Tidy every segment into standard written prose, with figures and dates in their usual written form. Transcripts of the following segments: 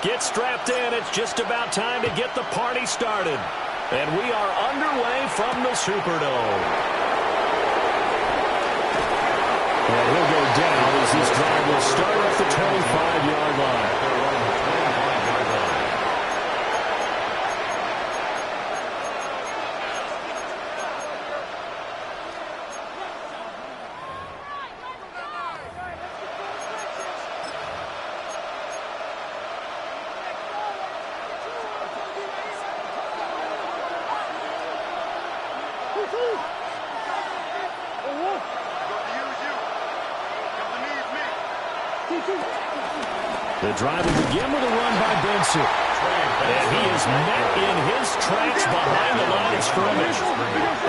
Get strapped in. It's just about time to get the party started. And we are underway from the Superdome. And he'll go down as this drive will start at the 25-yard line. The drive will begin with a run by Benson. And he is met in his tracks behind the line of scrimmage.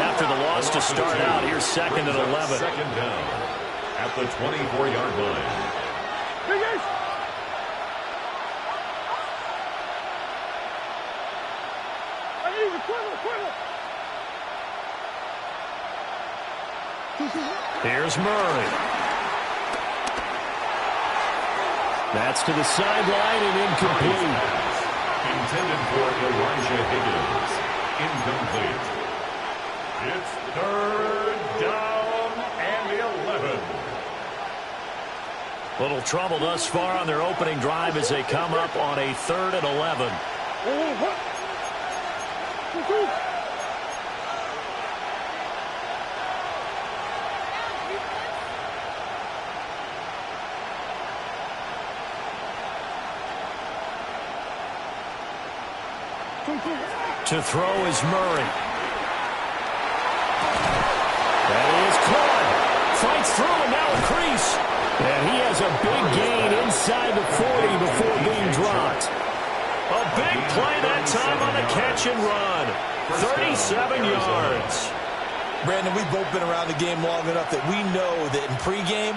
After the loss to start out, here's 2nd and 11. Second down at the 24-yard line. Here's Murray. That's to the sideline and incomplete. Intended for Elijah Higgins. Incomplete. It's 3rd down and 11. Little trouble thus far on their opening drive as they come up on a 3rd and 11. To throw is Murray. That is caught. Fights through and now a crease. And he has a big gain inside the 40 before being dropped. A big play that time on the catch and run. 37 yards. Brandon, we've both been around the game long enough that we know that in pregame,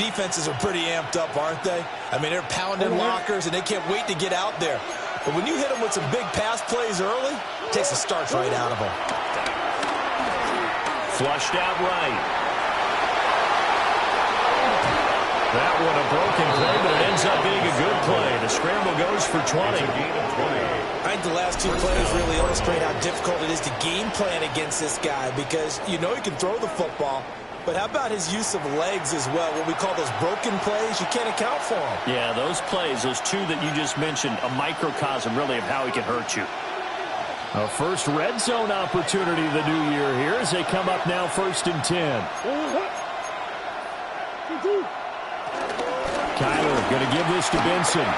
defenses are pretty amped up, aren't they? I mean, they're pounding lockers, and they can't wait to get out there. But when you hit them with some big pass plays early, it takes the starch right out of them. Flushed out right. That one a broken play, but it ends up being a good play. The scramble goes for 20. I think the last 2 plays really illustrate how difficult it is to game plan against this guy because you know he can throw the football. But how about his use of legs as well? What we call those broken plays, you can't account for them. Yeah, those plays, those 2 that you just mentioned, a microcosm really of how he can hurt you. A first red zone opportunity of the new year here as they come up now 1st and 10. Kyler going to give this to Benson.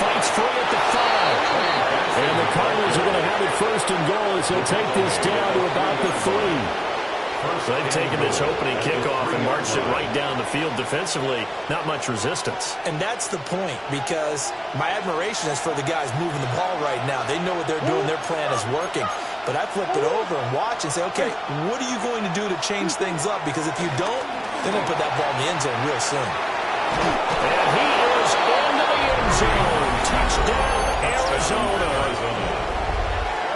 Fights free at the 5. And the Cardinals are going to have it 1st and goal as they'll take this down to about the 3. They've taken this opening kickoff and marched it right down the field defensively. Not much resistance. And that's the point, because my admiration is for the guys moving the ball right now. They know what they're doing. Their plan is working. But I flip it over and watch and say, okay, what are you going to do to change things up? Because if you don't, they're going to put that ball in the end zone real soon. And he is into the end zone. Touchdown, Arizona.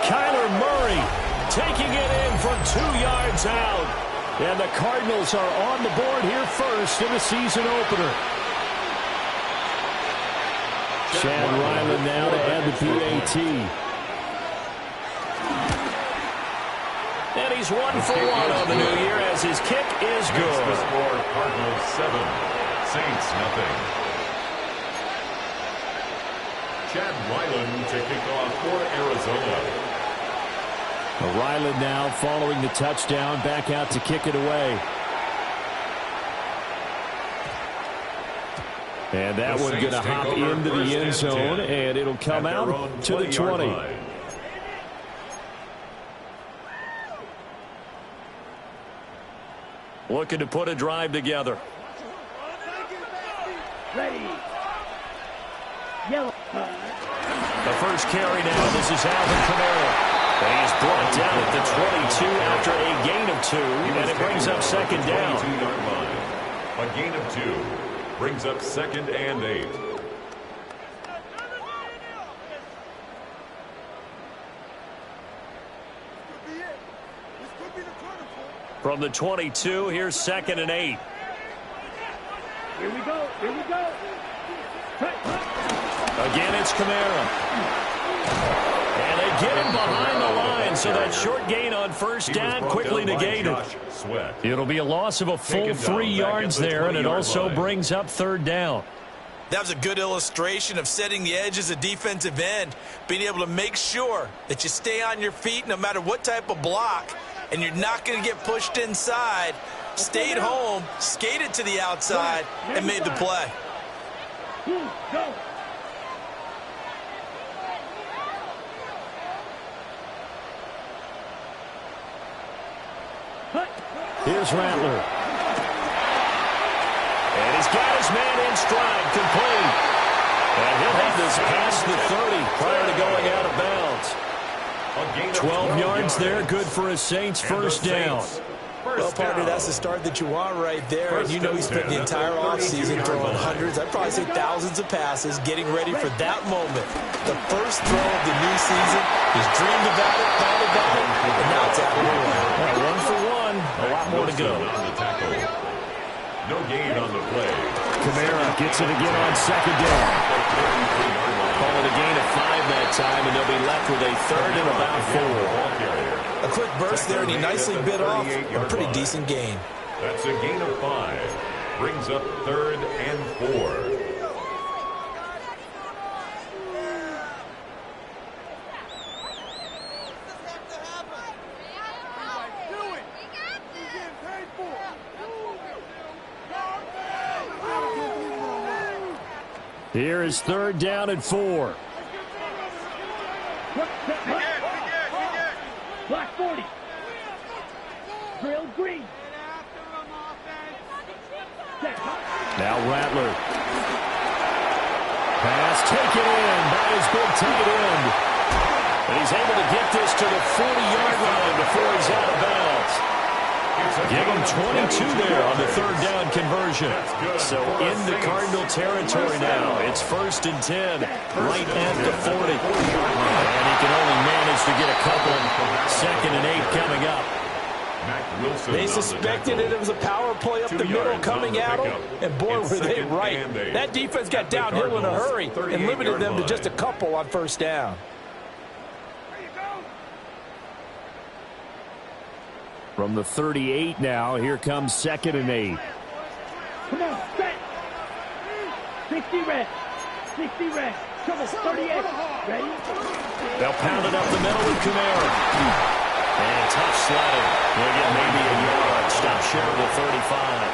Kyler Murray taking it in from 2 yards out. And the Cardinals are on the board here first in the season opener. Chad Ryland now to add the PAT. And he's 1 for 1 on the new year as his kick is good. The score, Cardinals 7, Saints nothing. Chad Ryland to kick off for Arizona. Ryland now following the touchdown, back out to kick it away. And that one going to hop into the end zone, and it'll come out to the 20. Looking to put a drive together. Ready. Yellow. The first carry now. This is Alvin Kamara. And he's brought down at the 22 after a gain of 2, and it brings up 2nd down. A gain of 2 brings up 2nd and 8. From the 22, here's 2nd and 8. Here we go. Here we go. Again, it's Kamara. And they get him behind the line, so that short gain on first down quickly negated. It'll be a loss of a full 3 yards there, and it also brings up third down. That was a good illustration of setting the edge as a defensive end, being able to make sure that you stay on your feet no matter what type of block, and you're not going to get pushed inside. Stayed home, skated to the outside, and made the play. Here's Rattler. And he's got his man in stride, complete. And he'll have this past the 30 prior to going out of bounds. 12 yards there, good for a Saints first down. Well, partner, that's the start that you want right there. And you know he spent the entire offseason throwing hundreds, I'd probably say thousands of passes, getting ready for that moment. The first throw of the new season. He's dreamed about it, thought about it, and now it's out of the way. 1 for 1, a lot more to go. No gain on the play. Kamara gets it again on second down. Call it a gain of 5 that time, and they'll be left with a third and about 4. A quick burst there, and he nicely bit off a pretty decent gain. That's a gain of 5. Brings up third and 4. Here is third down and 4. Black 40. Drill green. Now Rattler. Pass taken in by his big tight end. And he's able to get this to the 40-yard line before he's out of bounds. Give him 22 there on the third down conversion. So into Cardinal territory now. It's first and 10, right at the 40. And he can only manage to get a couple. Second and 8 coming up. They suspected it was a power play up the middle coming at them, and boy, were they right. That defense got downhill in a hurry and limited them to just a couple on first down. From the 38 now, here comes second and 8. Come on, set. 60 red. 60 red. Trouble, 38. Ready? They'll pound it up the middle with Kamara. And tough sledding. He'll get maybe a yard. Stop short of the 35.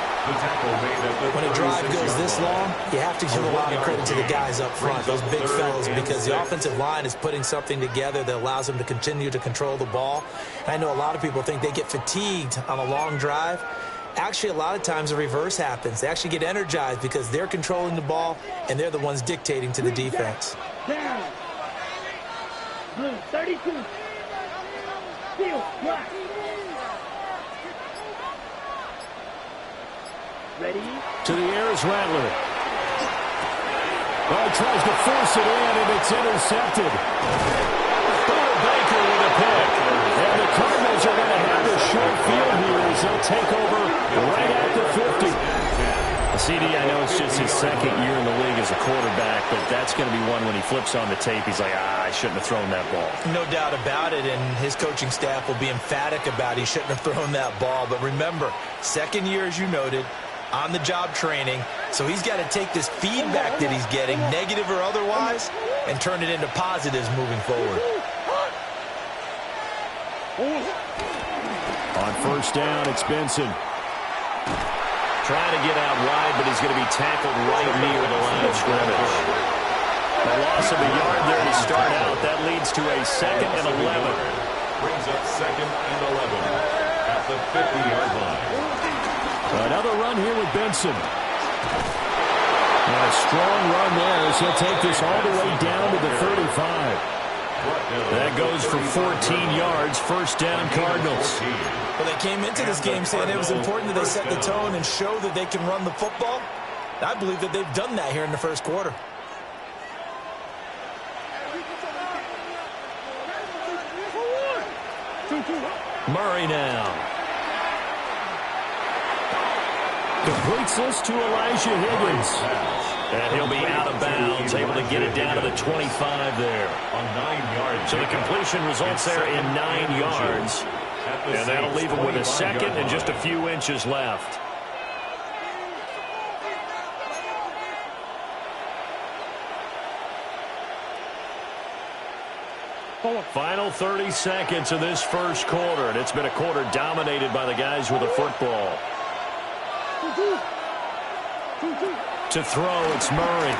When a drive goes this long, you have to give a lot of credit to the guys up front, those big fellas, because the offensive line is putting something together that allows them to continue to control the ball. And I know a lot of people think they get fatigued on a long drive. Actually, a lot of times the reverse happens. They actually get energized because they're controlling the ball, and they're the ones dictating to the defense. Down. Blue, 32. Steel, black. Ready? To the air is Rattler. Oh, tries to force it in, and it's intercepted. Baker with a pick. And the Cardinals are going to have a short field here as they'll take over right at the 50. CD, I know it's just his second year in the league as a quarterback, but that's going to be one when he flips on the tape. He's like, I shouldn't have thrown that ball. No doubt about it, and his coaching staff will be emphatic about he shouldn't have thrown that ball. But remember, second year, as you noted, on-the-job training, so he's got to take this feedback that he's getting, negative or otherwise, and turn it into positives moving forward. On first down, it's Benson. Trying to get out wide, but he's going to be tackled right near the line of scrimmage. A loss of a yard there to start out. That leads to a second and 11. Brings up second and 11 at the 50-yard line. Another run here with Benson. And a strong run there as he'll take this all the way down to the 35. That goes for 14 yards, first down Cardinals. Well, they came into this game saying it was important that they set the tone and show that they can run the football. I believe that they've done that here in the first quarter. Murray now. Completes this to Elijah Higgins. And he'll be out of bounds, able to get it down to the 25 there. On 9 yards. So the completion results there in 9 yards. And that'll leave him with a second and just a few inches left. Final 30 seconds of this first quarter, and it's been a quarter dominated by the guys with the football. To throw, it's Murray.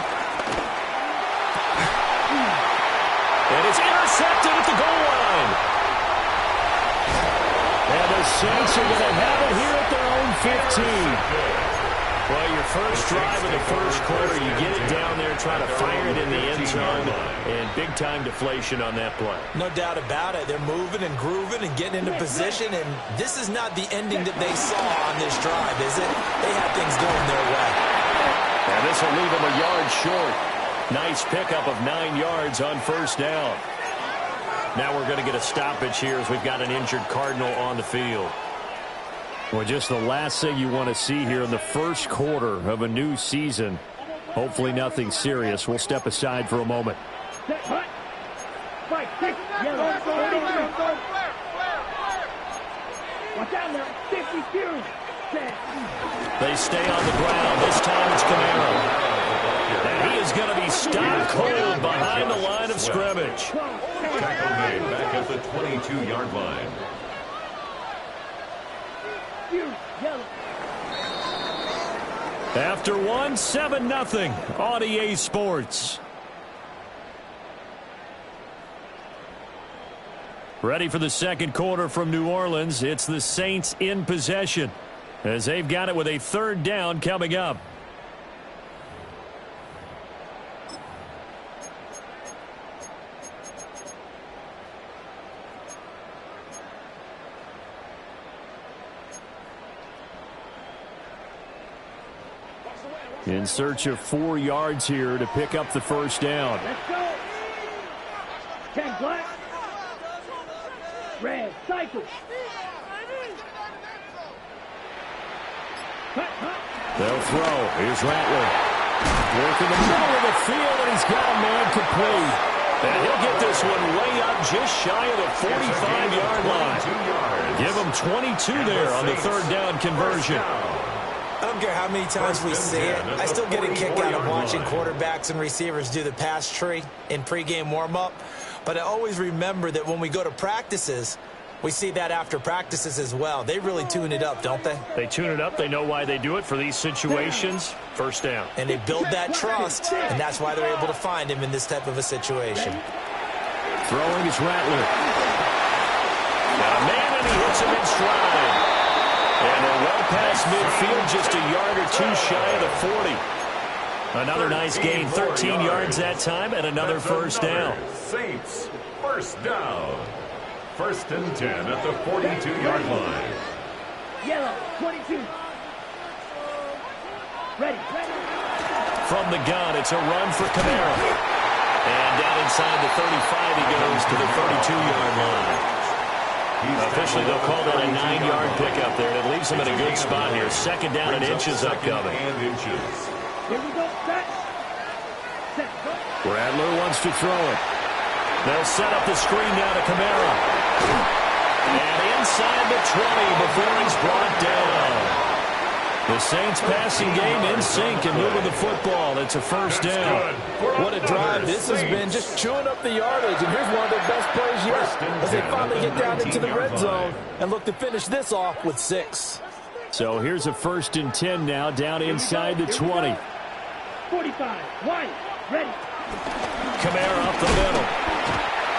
And it's intercepted at the goal line. And the Saints are going to have it here at their own 15. Well, your first drive of the first quarter, you get it down there, try to fire it in the end zone, and big-time deflation on that play. No doubt about it. They're moving and grooving and getting into position, and this is not the ending that they saw on this drive, is it? They had things going their way. And this will leave them a yard short. Nice pickup of 9 yards on first down. Now we're going to get a stoppage here as we've got an injured Cardinal on the field. Well, just the last thing you want to see here in the first quarter of a new season. Hopefully nothing serious. We'll step aside for a moment. Watch out now. 52. They stay on the ground. This time it's Kamara. And he is going to be stopped cold behind the line of scrimmage. Tackle made back at the 22-yard line. After one, 7-0 on EA Sports. Ready for the second quarter from New Orleans. It's the Saints in possession as they've got it with a third down coming up. In search of 4 yards here to pick up the first down. Let's go. 10 black. Red, cycle. They'll throw. Here's Rattler. Working the middle of the field, and he's got a man complete. And he'll get this one way up just shy of the 45-yard line. Give him 22 there on the third down conversion. I don't care how many times we see it. I still get a kick out of watching quarterbacks and receivers do the pass tree in pregame warm-up. But I always remember that when we go to practices, we see that after practices as well. They really tune it up, don't they? They tune it up. They know why they do it for these situations. First down. And they build that trust, and that's why they're able to find him in this type of a situation. Throwing is Rattler. Got a man, and he hits him in stride. And they're well past midfield, just a yard or two shy of the 40. Another nice gain, 13 yards that time, and another first down. Saints, first down. First and 10 at the 42-yard line. Yellow, 22. Ready. From the gun, it's a run for Kamara. And down inside the 35, he goes to the 32-yard line. Officially, they'll call that a 9-yard pickup there. And it leaves them in a good spot here. Second down and inches upcoming. Here we go. Set. Rattler wants to throw it. They'll set up the screen down to Kamara. And inside the 20 before he's brought down. The Saints passing game in sync and moving the football. It's a first down. What a drive this has been, just chewing up the yardage. And here's one of their best plays yet as they finally get down into the red zone and look to finish this off with 6. So here's a first and 10 now down inside the 20. 45, wide, ready. Kamara up the middle.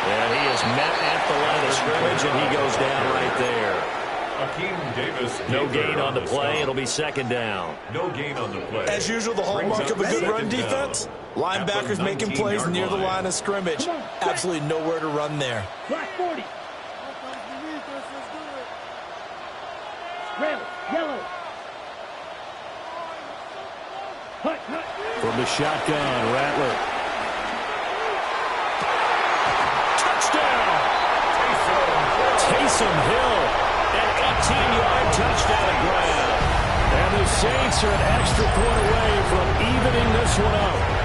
And he is met at the line of scrimmage, and he goes down right there. No gain on the play. It'll be second down. No gain on the play. As usual, the hallmark of a good run defense, linebackers making plays near the line of scrimmage. Absolutely nowhere to run there. Black 40. Red, yellow. From the shotgun, Rattler. Touchdown! Taysom Hill. An 18-yard touchdown ground. And the Saints are an extra point away from evening this one out.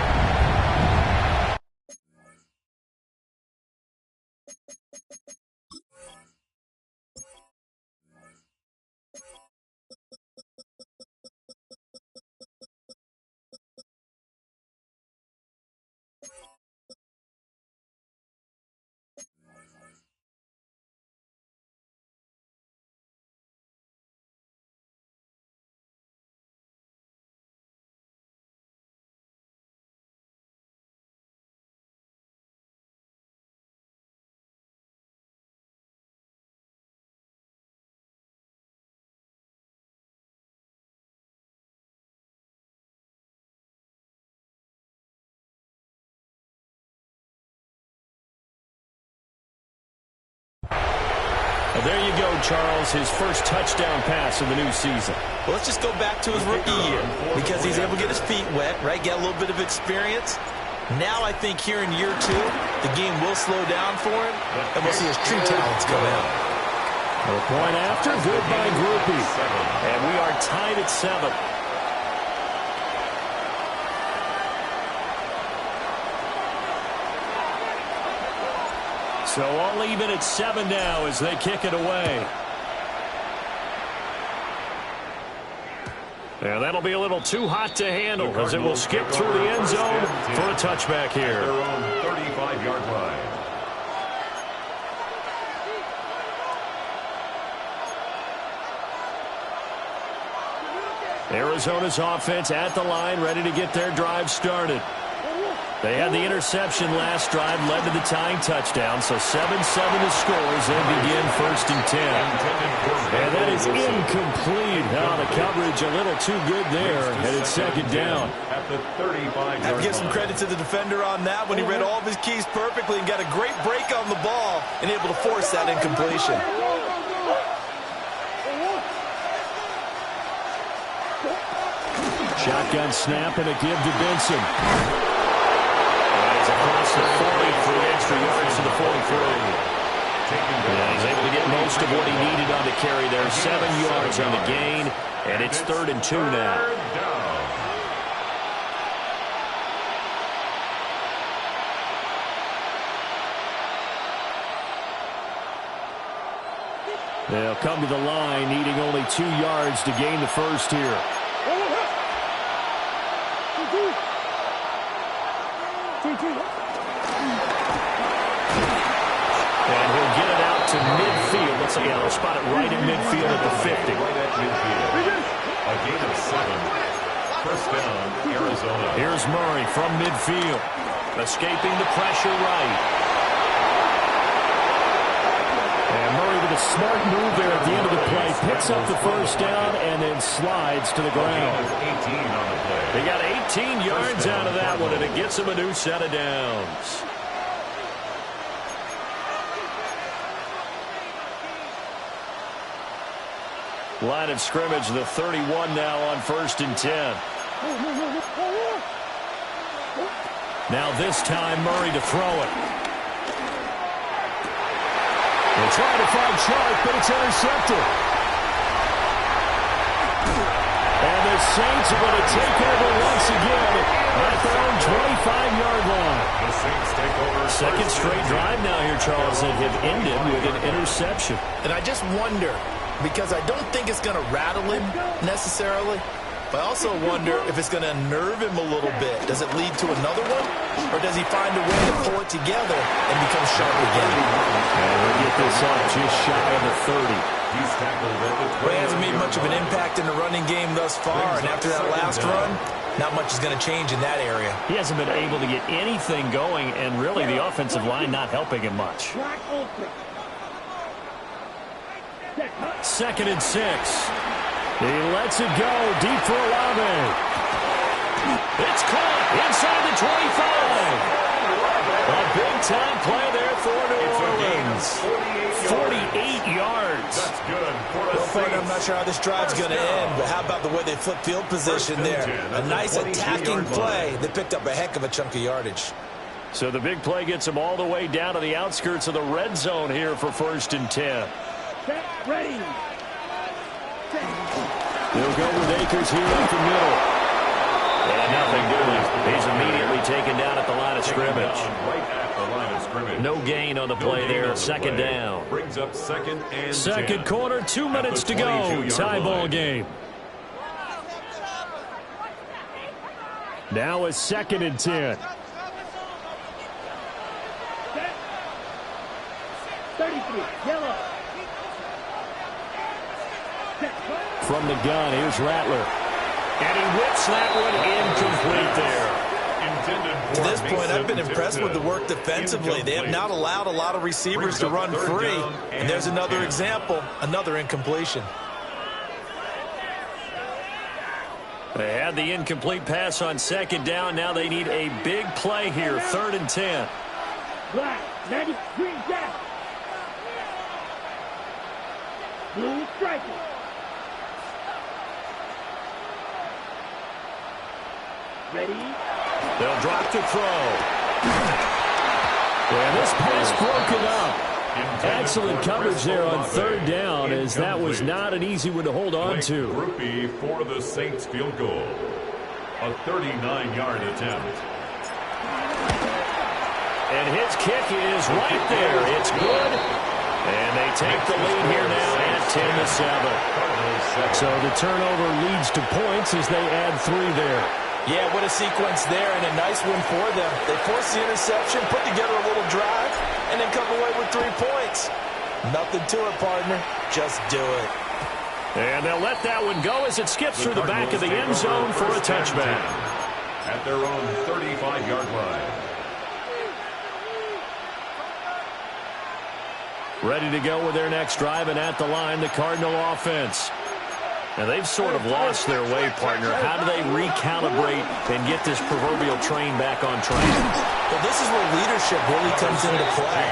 There you go, Charles, his first touchdown pass of the new season. Well, let's just go back to his rookie year because he's able to get his feet wet, right, get a little bit of experience. Now I think here in year 2, the game will slow down for him, and we'll see his true talents come out. A point after, good by Grupe. And we are tied at 7. So all even at 7 now as they kick it away. And that'll be a little too hot to handle as it will skip through the end zone for a touchback here. Their own 35-yard line. Arizona's offense at the line, ready to get their drive started. They had the interception last drive, led to the tying touchdown, so 7-7 to score as they begin 1st and 10. And that is incomplete. Now the coverage a little too good there, and it's 2nd down. At the 35-yard I have to give some credit to the defender on that when he read all of his keys perfectly and got a great break on the ball and able to force that incompletion. Shotgun snap and a give to Benson. Across the 40 for the extra yards to the 43. Yeah, he's able to get most of what he needed on the carry there. 7 yards on the gain, and it's 3rd and 2 now. They'll come to the line, needing only 2 yards to gain the first here. And he'll get it out to midfield. Let's see, they'll spot it right at midfield at the 50. Right at midfield. A gain of 7. 1st down, Arizona. Here's Murray from midfield. Escaping the pressure right. And Murray with a smart move there at the end of the play. Picks up the 1st down and then slides to the ground. 18 on the play. They got 18 yards out of that one, and it gets them a new set of downs. Line of scrimmage, the 31 now on 1st and 10. Now this time, Murray to throw it. They're trying to find Chark, but it's intercepted. And the Saints are going to take over once again at their own 25-yard line. The Saints take over. 2nd straight drive now here, Charles, that have ended with an interception. And I just wonder, because I don't think it's going to rattle him necessarily, but I also wonder if it's going to unnerve him a little bit. Does it lead to another one? Or does he find a way to pull it together and become sharp again? And we'll get this up just shy of the 30. He's tackled at the 20. He hasn't made much of an impact in the running game thus far, and after that last run, not much is going to change in that area. He hasn't been able to get anything going, and really the offensive line not helping him much. 2nd and 6. He lets it go deep for Olave. It's caught inside the 25. A big-time play there for New Orleans. 48 yards. That's good for a Well, I'm not sure how this drive's going to end, but how about the way they flip field position there? A nice attacking play. They picked up a heck of a chunk of yardage. So the big play gets them all the way down to the outskirts of the red zone here for 1st and 10. Ready. They'll go with Akers here at the middle. And nothing doing. He's immediately taken down at the line of scrimmage. Right at the line of scrimmage. No gain on the play there. Second down. Brings up second and 10. Second quarter, 2 minutes to go. Tie ball game. Now it's 2nd and 10. 33, yellow. From the gun, here's Rattler. And he whips that one incomplete there. To this point, I've been impressed with the work defensively. They have not allowed a lot of receivers to run free. And there's another example, another incompletion. They had the incomplete pass on 2nd down. Now they need a big play here. 3rd and 10. Black, 90, green down. Blue striker. Ready? They'll drop to throw. And this pass broken up. Excellent coverage there on 3rd down, as that was not an easy one to hold on to. Groupie for the Saints field goal. A 39-yard attempt. And his kick is right there. It's good. And they take the lead here now at 10-7. So the turnover leads to points as they add 3 there. Yeah, what a sequence there, and a nice one for them. They force the interception, put together a little drive, and then come away with 3 points. Nothing to it, partner. Just do it. And they'll let that one go as it skips through the back of the end zone for a touchback. At their own 35-yard line. Ready to go with their next drive, and at the line, the Cardinal offense. Now, they've sort of lost their way, partner. How do they recalibrate and get this proverbial train back on track? Well, this is where leadership really comes into play.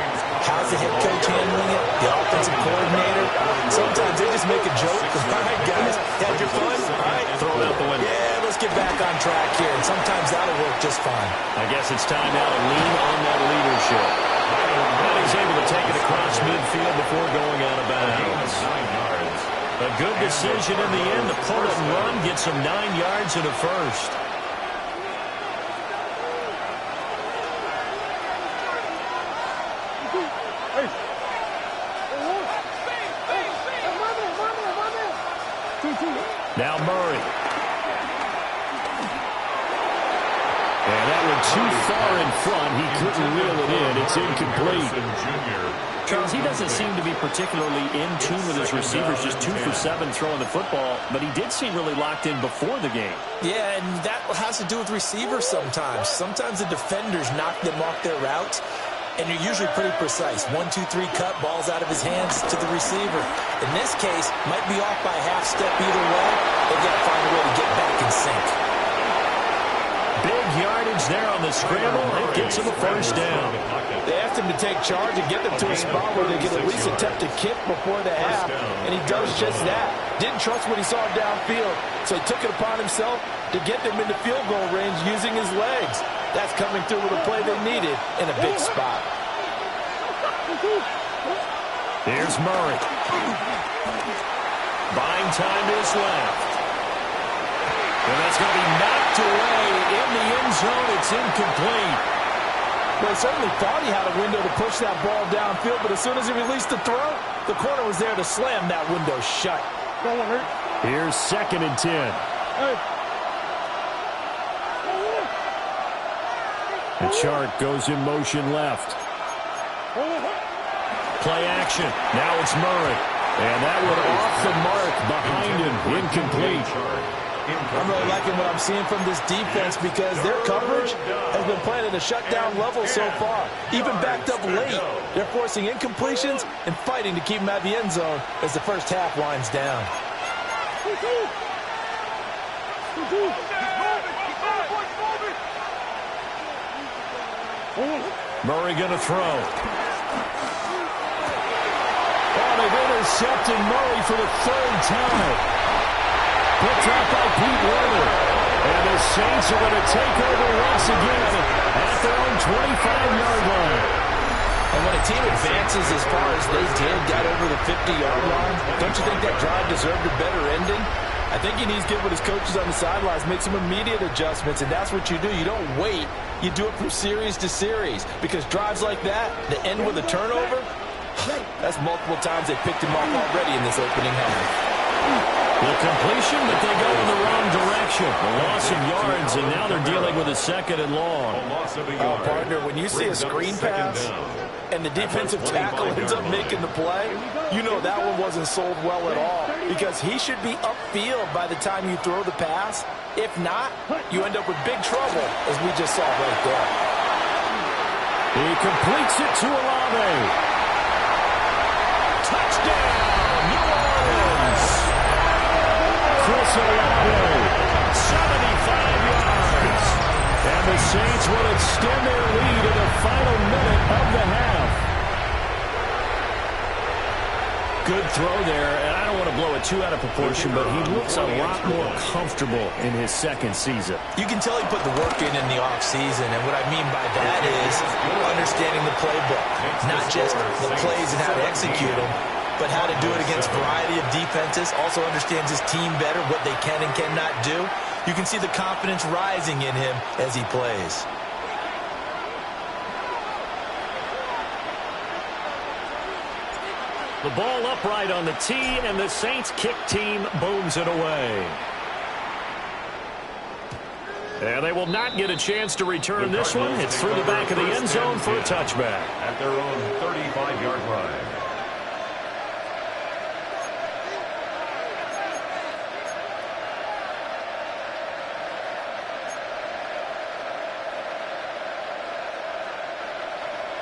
How's the head coach handling it? The offensive coordinator? Sometimes they just make a joke. All right, guys, had your fun? All right. Throw it out the window. Yeah, let's get back on track here. And sometimes that'll work just fine. I guess it's time now to lean on that leadership. And he's able to take it across midfield before going out of bounds. 9 yards. A good decision in the end. The pull and run gets him 9 yards and a first. Now Murray. And that one too far in front. He couldn't reel it in. It's incomplete. Charles, he doesn't seem to be particularly in tune with his receivers, just 2 for 7 throwing the football, but he did seem really locked in before the game. Yeah, and that has to do with receivers sometimes. Sometimes the defenders knock them off their routes, and you're usually pretty precise. 1, 2, 3 cut, balls out of his hands to the receiver. In this case, might be off by a half step either way. They've got to find a way to get back in sync. Big yardage there on the scramble. It gets him a first down. They asked him to take charge and get them to a spot where they could at least attempt a kick before the half, and he does just that. Didn't trust what he saw downfield, so he took it upon himself to get them into field goal range using his legs. That's coming through with a play they needed in a big spot. Here's Murray. Buying time is left. And that's going to be knocked away in the end zone. It's incomplete. Well, he certainly thought he had a window to push that ball downfield, but as soon as he released the throw, the corner was there to slam that window shut. Here's 2nd and 10. The Chark goes in motion left. Play action. Now it's Murray. And that one off the mark behind him. Incomplete. I'm really liking what I'm seeing from this defense because their coverage has been playing at a shutdown level so far. Even backed up late, they're forcing incompletions and fighting to keep them at the end zone as the first half winds down. Murray going to throw. Oh, they've intercepted Murray for the 3rd time. Picked up by Pete Werner. And the Saints are going to take over once again at their own 25-yard line. And when a team advances as far as they did, got over the 50-yard line, don't you think that drive deserved a better ending? I think he needs to get with his coaches on the sidelines, make some immediate adjustments, and that's what you do. You don't wait. You do it from series to series, because drives like that end with a turnover, that's multiple times they picked him off already in this opening half. The completion, but they go in the wrong direction. A loss of yards, and now they're dealing with a second and long. Partner, when you see a screen pass and the defensive tackle ends up making the play, you know that one wasn't sold well at all, because he should be upfield by the time you throw the pass. If not, you end up with big trouble, as we just saw right there. He completes it to Olave. Touchdown, New Orleans. Chris Olave, 75 yards. And the Saints will extend their lead in the final minute of the half. Good throw there, and I don't want to blow it too out of proportion, but he looks a lot more comfortable in his second season. You can tell he put the work in the offseason, and what I mean by that is understanding the playbook. Not just the plays and how to execute them, but how to do it against a variety of defenses. Also understands his team better, what they can and cannot do. You can see the confidence rising in him as he plays. The ball upright on the tee, and the Saints kick team booms it away. And they will not get a chance to return this one. It's through the back of the end zone for a touchback. At their own 35-yard line.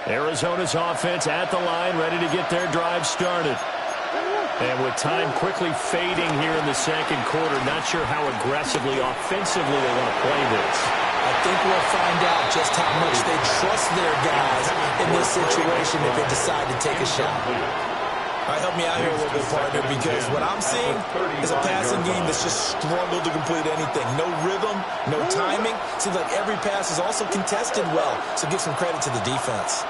Arizona's offense at the line, ready to get their drive started. And with time quickly fading here in the second quarter, not sure how aggressively, offensively they want to play this. I think we'll find out just how much they trust their guys in this situation if they decide to take a shot. All right, help me out here a little bit, partner, because what I'm seeing is a passing game that's just struggled to complete anything. No rhythm, no timing. Seems like every pass is also contested well, so give some credit to the defense.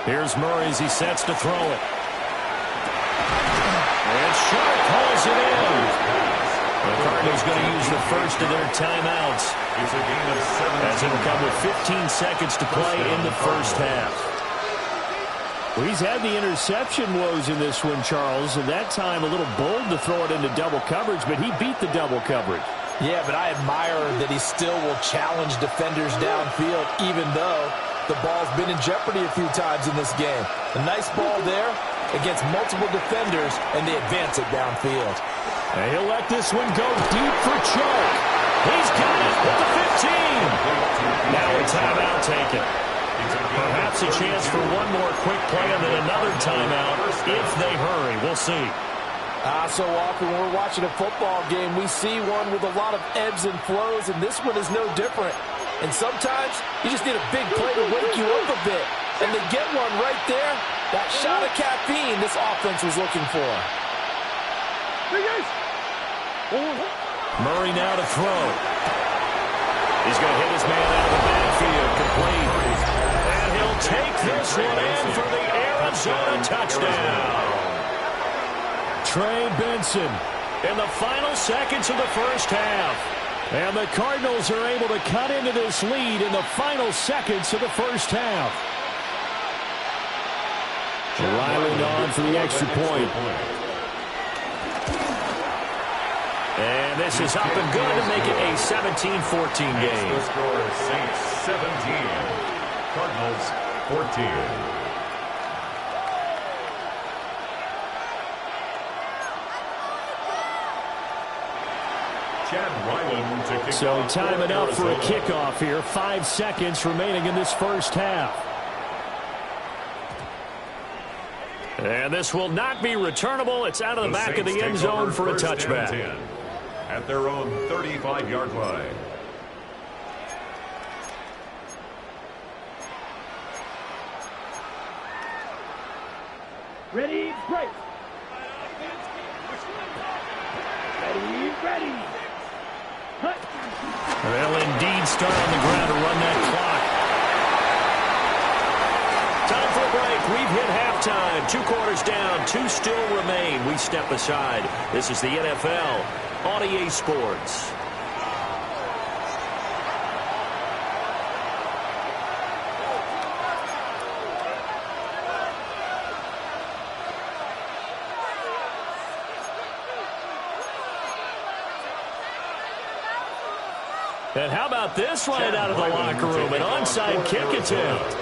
Here's Murray as he sets to throw it. And Sharp calls it in. The Cardinals going to use the first of their timeouts, as it'll come with 15 seconds to play in the first half. Well, he's had the interception woes in this one, Charles, and that time a little bold to throw it into double coverage, but he beat the double coverage. Yeah, but I admire that he still will challenge defenders downfield, even though the ball's been in jeopardy a few times in this game. A nice ball there against multiple defenders, and they advance it downfield. And he'll let this one go deep for Chark. He's got it at the 15. Now a timeout taken. Perhaps a chance for one more quick play and then another timeout if they hurry. We'll see. So often when we're watching a football game, we see one with a lot of ebbs and flows, and this one is no different. And sometimes you just need a big play to wake you up a bit. And they get one right there. That shot of caffeine this offense was looking for. Murray now to throw. He's going to hit his man out of the backfield, complete. And he'll take this one in for the Arizona touchdown. Trey Benson in the final seconds of the first half. And the Cardinals are able to cut into this lead in the final seconds of the first half. Riley on for the extra point. And this is up and good to make it a 17-14 game. The score is Saints 17, Cardinals 14. So time it up for a kickoff here. 5 seconds remaining in this first half. And this will not be returnable. It's out of the back of the end zone for a touchback. At their own 35-yard line. Ready, break. Ready. Cut. They'll indeed start on the ground to run that clock. Time for a break. We've hit half halftime. 2 quarters down, 2 still remain. We step aside. This is the NFL on EA Sports. And how about this right out of the locker room? An onside kick attempt.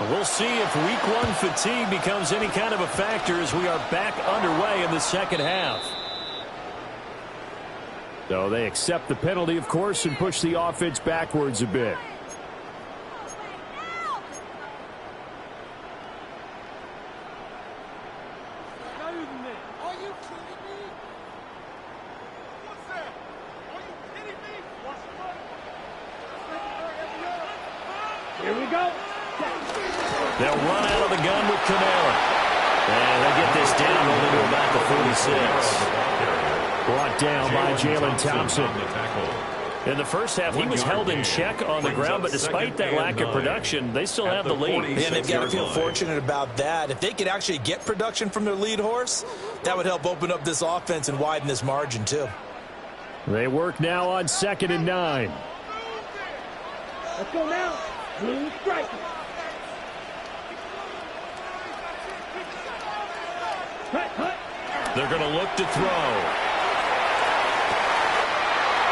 We'll see if week 1 fatigue becomes any kind of a factor as we are back underway in the second half. So they accept the penalty, of course, and push the offense backwards a bit. Here we go. They'll run out of the gun with Kamara. And they'll get this down only to about the 46. Brought down by Jalen Thompson. In the first half, he was held in check on the ground, but despite that lack of production, they still have the lead. And they've got to feel fortunate about that. If they could actually get production from their lead horse, that would help open up this offense and widen this margin, too. They work now on 2nd and 9. Let's go now. Clean strike. They're going to look to throw.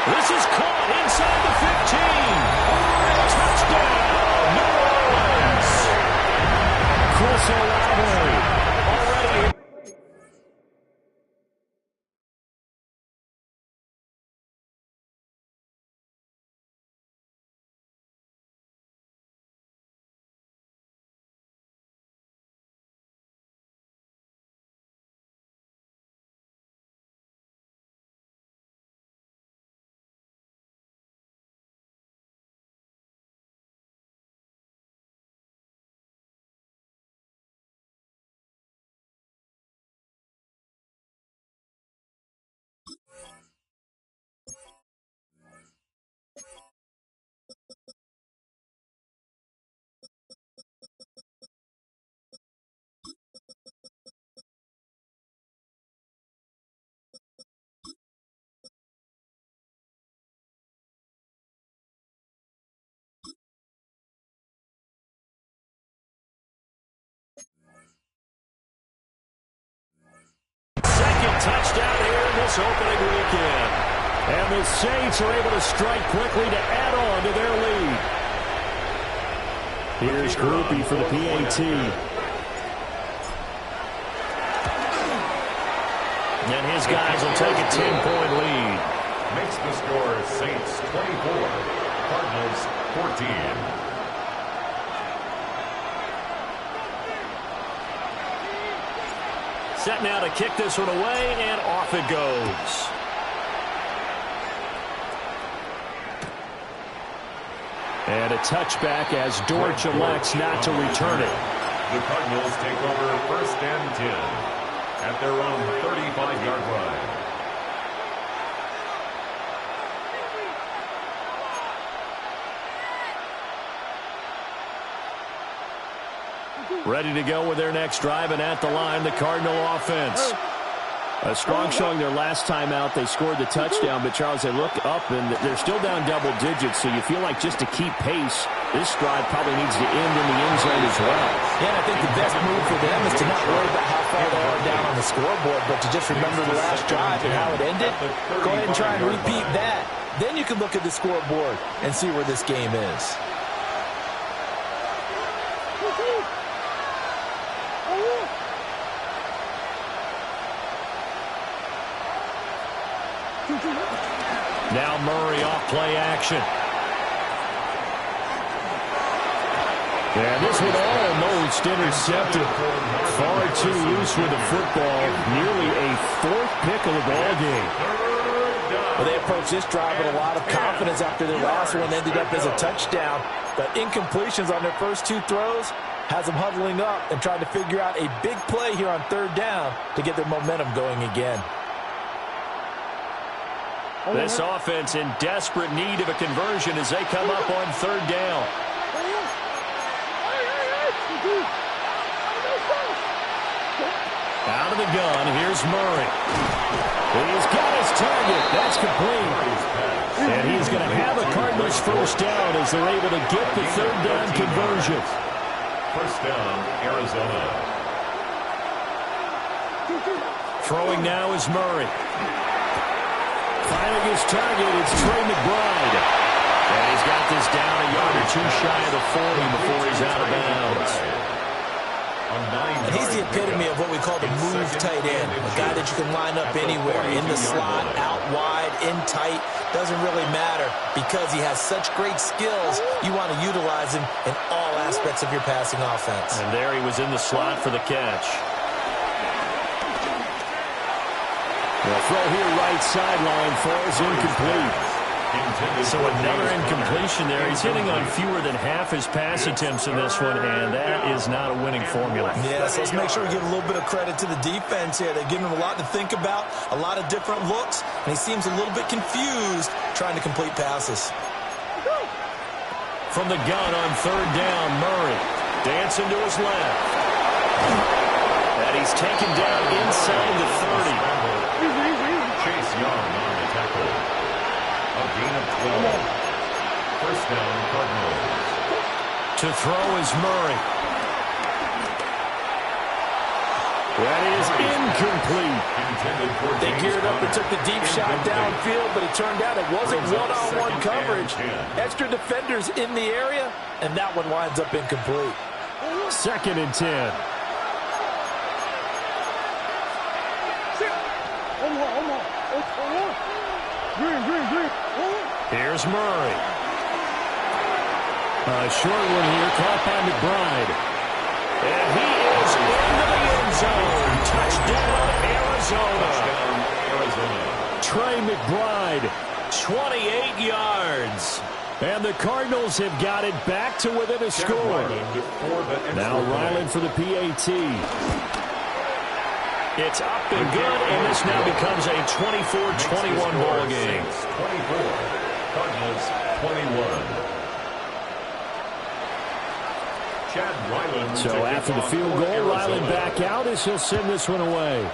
This is caught inside the 15. Touchdown, New Orleans. Chris Olave already. Touchdown here in this opening weekend. And the Saints are able to strike quickly to add on to their lead. Here's Groupie for the PAT. And his guys will take a 10-point lead. Makes the score Saints 24, Cardinals 14. Set now to kick this one away, and off it goes. And a touchback as Dortch elects not to return it. The Cardinals take over 1st and 10 at their own 35-yard line. Ready to go with their next drive, and at the line, the Cardinal offense. A strong showing their last time out. They scored the touchdown, but Charles, they look up, and they're still down double digits, so you feel like just to keep pace, this drive probably needs to end in the end zone as well. Yeah, and I think the best move for them is to not worry about how far they are down on the scoreboard, but to just remember the last drive and how it ended. Go ahead and try and repeat that. Then you can look at the scoreboard and see where this game is. Now Murray off play action. And this one almost intercepted. Far too loose with the football. Nearly a 4th pick of the ball game. Well, they approached this drive with a lot of confidence after their last one ended up as a touchdown. But incompletions on their first 2 throws has them huddling up and trying to figure out a big play here on 3rd down to get their momentum going again. This offense in desperate need of a conversion as they come up on 3rd down. Out of the gun, here's Murray. He's got his target. That's complete. And he's going to have a Cardinals first down as they're able to get the third down conversion. First down, Arizona. Throwing now is Murray. Finding his target, it's Trey McBride. And he's got this down a yard or two shy of the 40 before he's out of bounds. And he's the epitome of what we call the move tight end. A guy that you can line up anywhere, in the slot, out wide, in tight. Doesn't really matter because he has such great skills. You want to utilize him in all aspects of your passing offense. And there he was in the slot for the catch. The throw here right sideline falls incomplete. So another incompletion there. He's hitting on fewer than half his pass attempts in this one, and that is not a winning formula. Yes, let's make sure we give a little bit of credit to the defense here. They're giving him a lot to think about, a lot of different looks, and he seems a little bit confused trying to complete passes. From the gun on third down, Murray dancing to his left. And he's taken down inside the 30. Chase Young on the tackle. A gain of 12. First down, Cardinals. To throw is Murray. That is incomplete. They geared up and took the deep shot downfield, but it turned out it wasn't one-on-one coverage. Extra defenders in the area, and that one winds up incomplete. 2nd and 10. Here's Murray. A short one here, caught by McBride. And he is into the end zone. Touchdown, Arizona. Trey McBride, 28 yards. And the Cardinals have got it back to within a score. Now Ryland for the PAT. It's up and good, and this now becomes a 24-21 ball game. 24, Cardinals 21. Chad Ryland. So after the field goal, Ryland back out as he'll send this one away.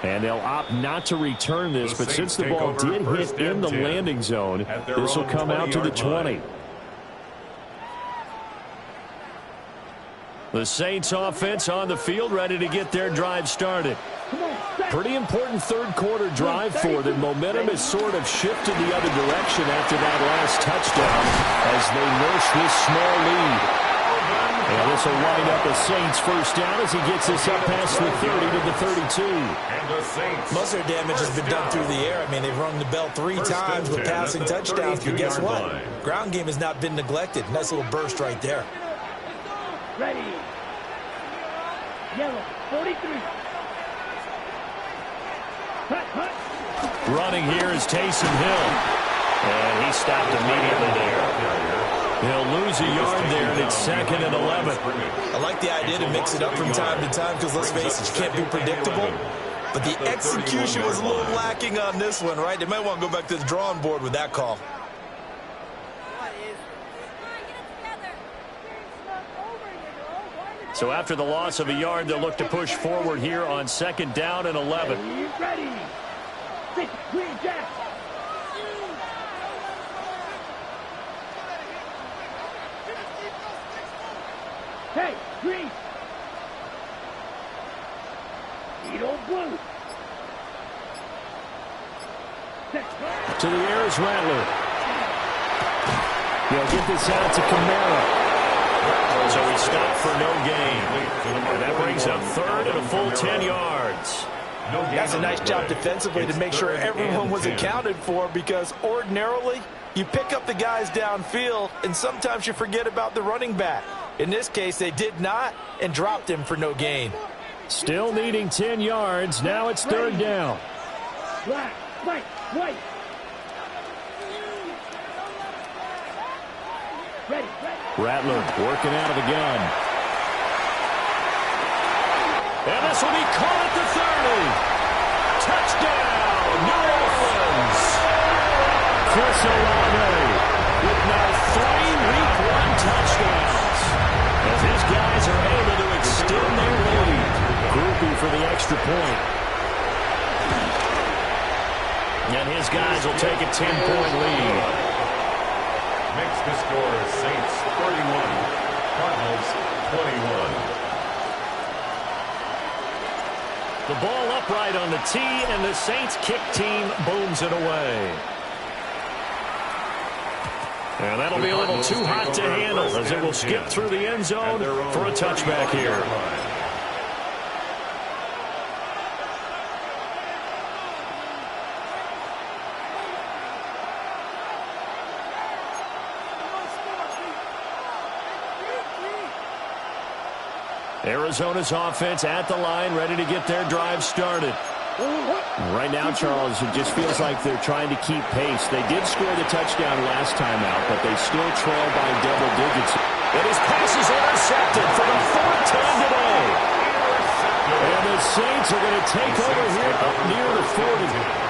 And they'll opt not to return this, but since the ball did hit in the landing zone, this will come out to the 20. The Saints offense on the field, ready to get their drive started. Pretty important third quarter drive for them. Momentum has sort of shifted the other direction after that last touchdown as they nurse this small lead. And this will wind up a Saints first down as he gets this up past the 30 to the 32. Most of their damage has been done through the air. I mean, they've rung the bell 3 times with passing touchdowns, but guess what? Ground game has not been neglected. Nice little burst right there. Ready. Yellow, 43. Hut. Running here is Taysom Hill. And he stopped immediately there. He'll lose a yard there, and it's 2nd and 11. I like the idea to mix it up from time to time because, let's face it, you can't be predictable. But the execution was a little lacking on this one, right? They might want to go back to the drawing board with that call. So after the loss of a yard, they'll look to push forward here on 2nd down and 11. Ready. 6, green jack. Hey, green. Edo blue. To the air is Rattler. He'll get this out to Kamara. So he stopped for no gain. And that brings up 3rd and a full 10 yards. That's a nice job defensively to make sure everyone was accounted for, because ordinarily you pick up the guys downfield and sometimes you forget about the running back. In this case, they did not and dropped him for no gain. Still needing 10 yards. Now it's 3rd down. Black, white. Ready. Rattler working out of the gun. And this will be caught at the 30. Touchdown, New Orleans. Chris Olave with now 3 Week 1 touchdowns as his guys are able to Grupe for the extra point. And his guys will take a 10-point lead. Makes the score Saints 31, Cardinals 21. The ball upright on the tee, and the Saints kick team booms it away. And that'll be a little too hot to handle as it will skip through the end zone for a touchback here. Arizona's offense at the line, ready to get their drive started. Right now, Charles, it just feels like they're trying to keep pace. They did score the touchdown last time out, but they still trail by double digits. And his pass is intercepted for the fourth time today. And the Saints are going to take over here up near the 40.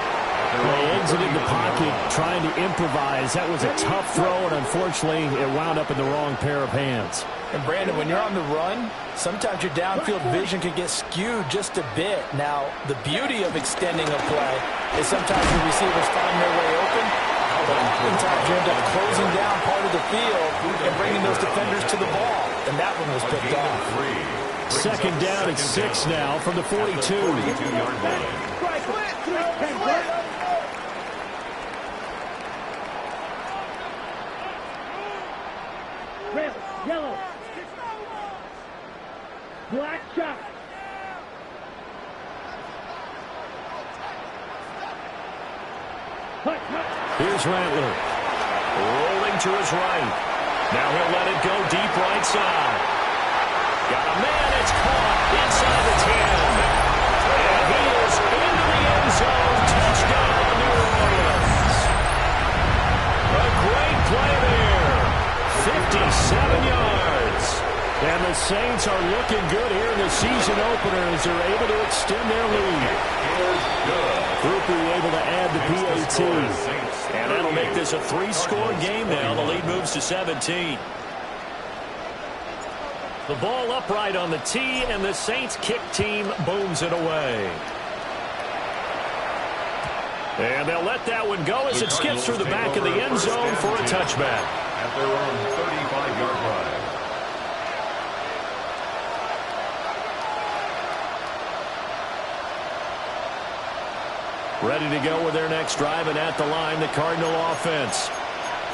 They exited the pocket trying to improvise. That was a tough throw, and unfortunately, it wound up in the wrong pair of hands. And, Brandon, when you're on the run, sometimes your downfield vision can get skewed just a bit. Now, the beauty of extending a play is sometimes your receivers find their way open, but oftentimes you end up closing down part of the field and bringing those defenders to the ball. And that one was picked off. Second down at 6 now from the 42. 42-yard line. Red, yellow. Black shot. Hut, hut. Here's Rattler. Rolling to his right. Now he'll let it go deep right side. Got a man. It's caught inside the 10. And he is into the end zone. Touchdown, New Orleans. A great play there. 57 yards. And the Saints are looking good here in the season opener as they're able to extend their lead. Grupe able to add the PAT. And that'll make this a 3-score game now. The lead moves to 17. The ball upright on the tee, and the Saints kick team booms it away. And they'll let that one go as it skips through the back of the end zone for a touchback. At their own 35-yard line. Ready to go with their next drive, and at the line, the Cardinal offense.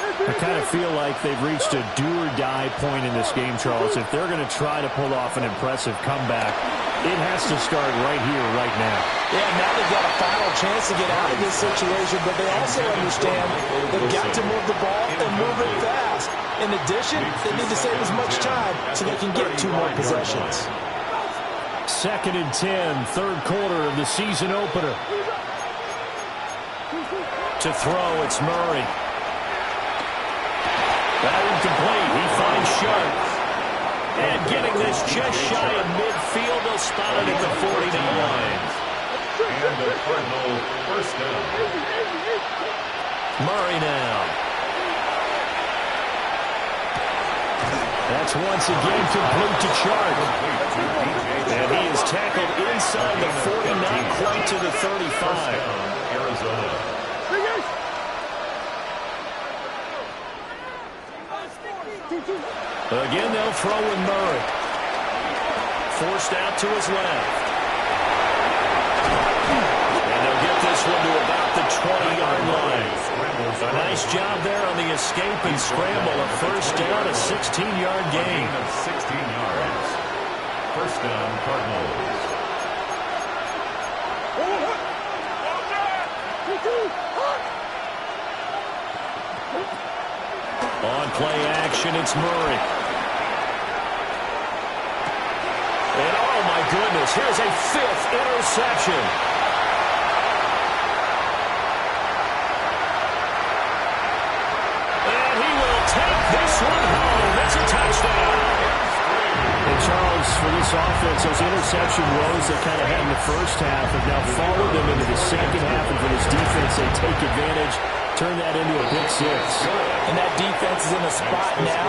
I kind of feel like they've reached a do-or-die point in this game, Charles. If they're going to try to pull off an impressive comeback, it has to start right here, right now. Yeah, now they've got a final chance to get out of this situation, but they also understand they've got to move the ball and move it fast. In addition, they need to save as much time so they can get 2 more possessions. Second and 10, third quarter of the season opener. To throw, it's Murray. That one complete. He finds Sharp. And getting this just shy of midfield, they'll spot it at the 49. And the Cardinal first down. Murray now. That's once again complete to Sharp. And he is tackled inside the 40, not quite to the 35. Arizona. Again, they'll throw with Murray. Forced out to his left. And they'll get this one to about the 20-yard line. A nice job there on the escape and scramble. A first down, a 16-yard gain. 16 yards. First down, Cardinals. On play action, it's Murray. And oh my goodness, here's a 5th interception. And he will take this one home. It's a touchdown. And Charles, for this offense, those interception woes they kind of had in the first half have now followed them into the second half. And for this defense, they take advantage, turn that into a big 6. And that defense is in a spot now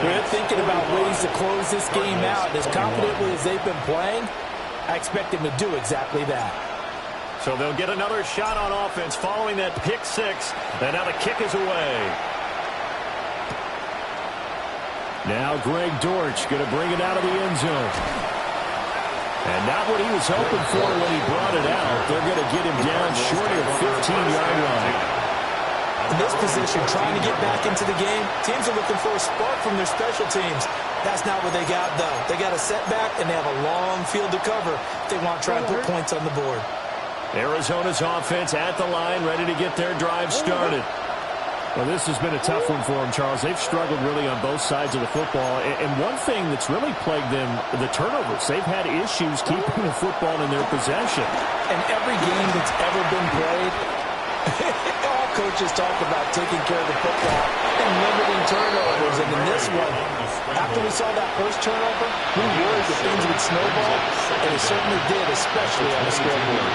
where they're thinking about ways to close this game out. As confidently as they've been playing, I expect him to do exactly that. So they'll get another shot on offense following that pick six. And now the kick is away. Now Greg Dortch going to bring it out of the end zone. And not what he was hoping for when he brought it out. They're going to get him down short of the 15-yard line. In this position, trying to get back into the game, teams are looking for a spark from their special teams. That's not what they got, though. They got a setback, and they have a long field to cover if they want to try and put points on the board. Arizona's offense at the line, ready to get their drive started. Well, this has been a tough one for them, Charles. They've struggled really on both sides of the football. And one thing that's really plagued them, the turnovers. They've had issues keeping the football in their possession. And every game that's ever been played, all coaches talk about taking care of the football and limiting turnovers. And in this one, after we saw that first turnover, we worried that things would snowball, and it certainly did, especially on the scoreboard.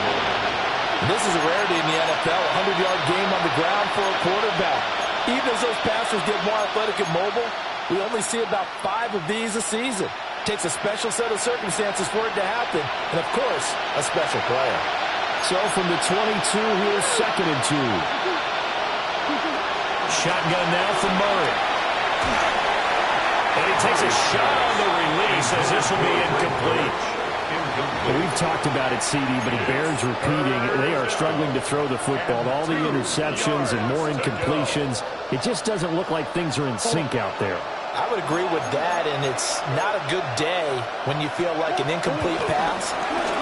This is a rarity in the NFL, a 100-yard game on the ground for a quarterback. Even as those passers get more athletic and mobile, we only see about 5 of these a season. It takes a special set of circumstances for it to happen, and of course, a special player. So from the 22, here's 2nd and 2. Shotgun now from Murray. And he takes a shot on the release as this will be incomplete. Well, we've talked about it, CD, but it bears repeating. They are struggling to throw the football. All the interceptions and more incompletions. It just doesn't look like things are in sync out there. I would agree with that, and it's not a good day when you feel like an incomplete pass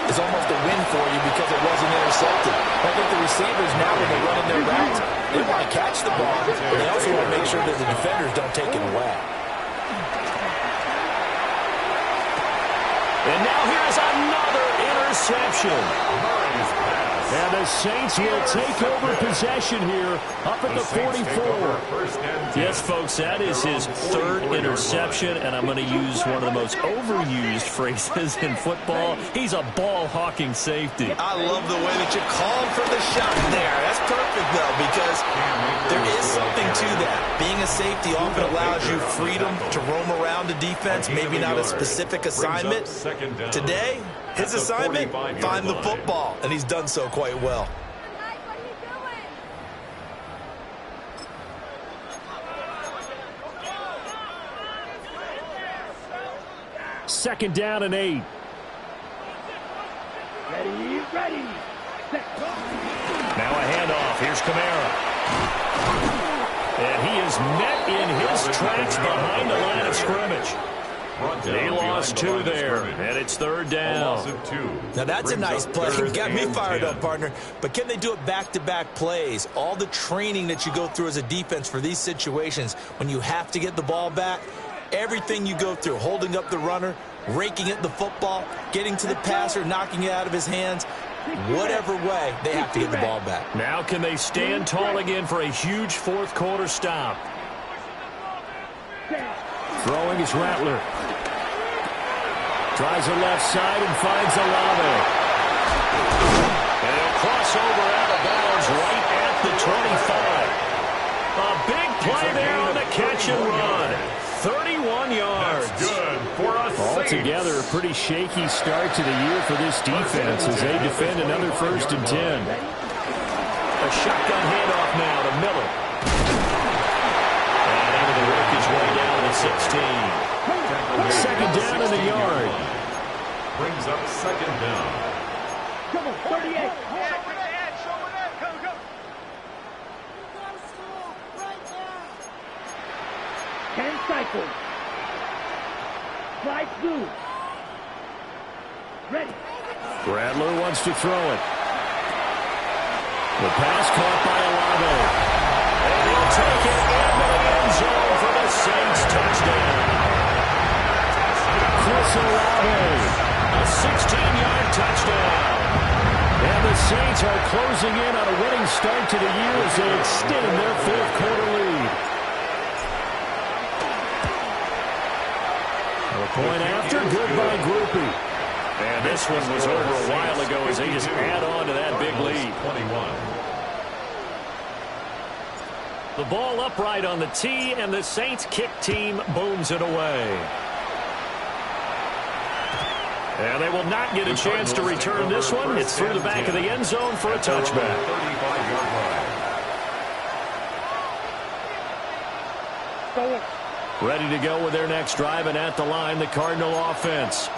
is almost a win for you because it wasn't intercepted. I think the receivers now, when they're running their routes, they want to catch the ball, but they also want to make sure that the defenders don't take it away. And now here's another interception. And the Saints will take over possession here up at the 44. Yes, folks, that is his 3rd interception, and I'm going to use one of the most overused phrases in football. He's a ball-hawking safety. I love the way that you called for the shot there. That's perfect, though, because there is something to that. Being a safety often allows you freedom to roam around the defense, maybe not a specific assignment. Today, his assignment, find the football, and he's done so quite well. Second down and 8. Ready, ready. Now a handoff. Here's Kamara. And he is met in his tracks behind the line of scrimmage. He lost 2 there, and it's 3rd down. Now that's a nice play. Got me fired up, partner. But can they do it back-to-back plays? All the training that you go through as a defense for these situations, when you have to get the ball back, everything you go through, holding up the runner, raking at the football, getting to the passer, knocking it out of his hands, whatever way, they have to get the ball back. Now can they stand tall again for a huge 4th quarter stop? Throwing is Rattler. Tries the left side and finds Olave. And he'll cross over out of bounds right at the 25. A big play there on the catch and run. 31 yards. That's good for us. Altogether, a pretty shaky start to the year for this defense as they defend another 1st and 10. A shotgun handoff now to Miller. And able to work his way down to the 16. 2nd down in the yard. Brings up 2nd down. Come on, 38. Ten cycles. Slide through. Ready. Rattler wants to throw it. The pass caught by Olave. And he'll take it into the end zone for the Saints touchdown. Chris Olave, a 16-yard touchdown. And the Saints are closing in on a winning start to the year as they extend their 4th quarter lead. Point after, good by Groupie. And this one was over a while ago as they just add on to that big lead. 21. The ball upright on the tee, and the Saints kick team booms it away. And they will not get a chance to return this one. It's through the back of the end zone for a touchback. 35-yard line. Ready to go with their next drive, and at the line, the Cardinal offense.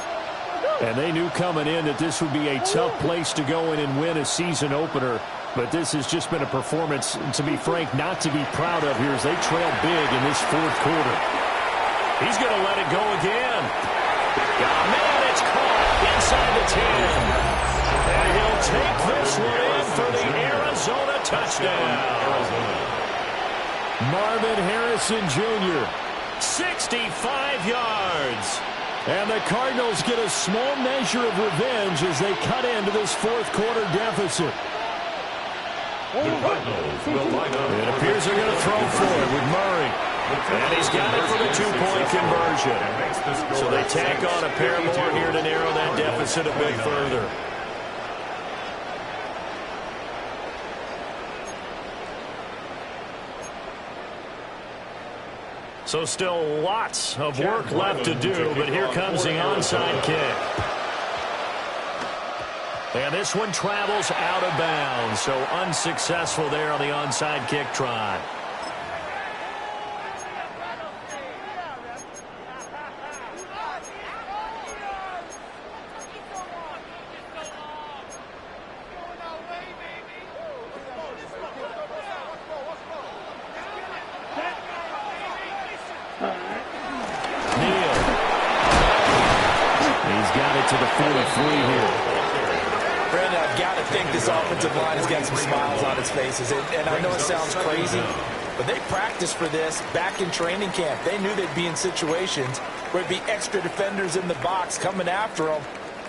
And they knew coming in that this would be a tough place to go in and win a season opener. But this has just been a performance, to be frank, not to be proud of here as they trail big in this fourth quarter. He's going to let it go again. Oh, man, it's caught inside the 10. And he'll take this one in for the Arizona touchdown. Marvin Harrison Jr., 65 yards. And the Cardinals get a small measure of revenge as they cut into this fourth quarter deficit. The Cardinals will line up. It appears they're going to throw for it with Murray. And he's got it for the two-point conversion. So they tack on a pair more here to narrow that deficit a bit further. So still lots of work left to do, but here comes the onside kick. And this one travels out of bounds, so unsuccessful there on the onside kick try. To the 43 here. Brandon, I've got to think this offensive line has got some smiles on its faces. And I know it sounds crazy, but they practiced for this back in training camp. They knew they'd be in situations where there'd be extra defenders in the box coming after them,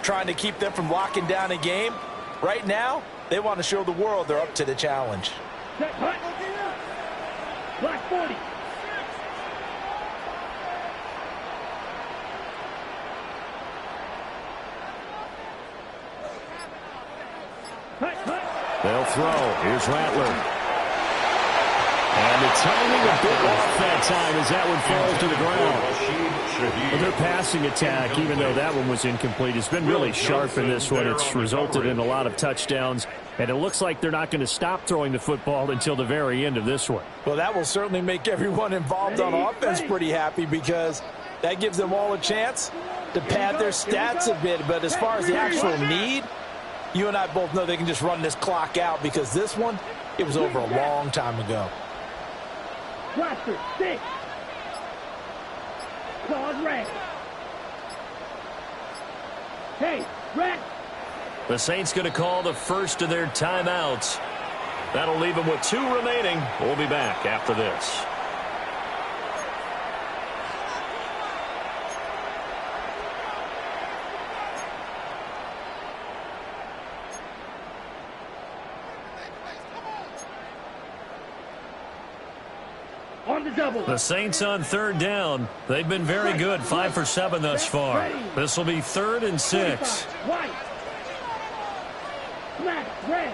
trying to keep them from locking down a game. Right now, they want to show the world they're up to the challenge. Black 40. They'll throw. Here's Rattler. And the timing a bit off that time as that one falls to the ground. But their passing attack, even though that one was incomplete, has been really sharp in this one. It's resulted in a lot of touchdowns. And it looks like they're not going to stop throwing the football until the very end of this one. Well, that will certainly make everyone involved on offense pretty happy because that gives them all a chance to pad their stats a bit. But as far as the actual need, you and I both know they can just run this clock out because this one, it was over a long time ago. Blaster 6. Claude Red. Hey, Red. The Saints going to call the first of their timeouts. That'll leave them with 2 remaining. We'll be back after this. On the double. The Saints on third down. They've been very good, 5 for 7 thus far. This will be 3rd and 6. White. Black, red.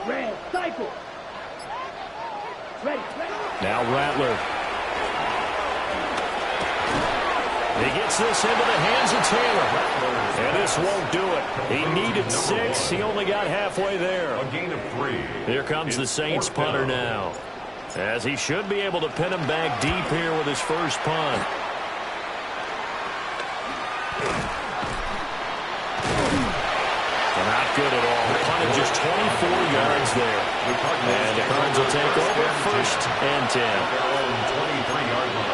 Red, cycle. Ready, ready. Now Rattler. He gets this into the hands of Taylor. And this won't do it. He needed 6. He only got halfway there. A gain of 3. Here comes the Saints punter now, as he should be able to pin him back deep here with his first punt. Not good at all. They punted just 24 yards there. And the Cards will take over 1st and 10. Their own 23-yard line.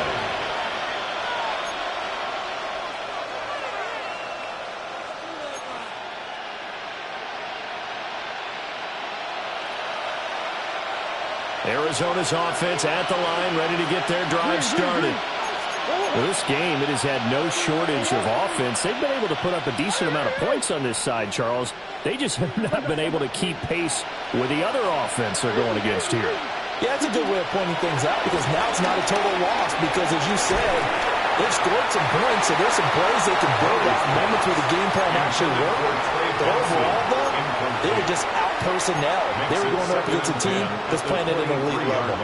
Arizona's offense at the line, ready to get their drive started. Well, this game, it has had no shortage of offense. They've been able to put up a decent amount of points on this side, Charles. They just have not been able to keep pace with the other offense they're going against here. Yeah, that's a good way of pointing things out because now it's not a total loss because, as you said, they've scored some points, so there's some plays they can build off moments where the game plan actually worked. But overall, though, they were just out personnel. They were going up against a team that's playing at an elite level.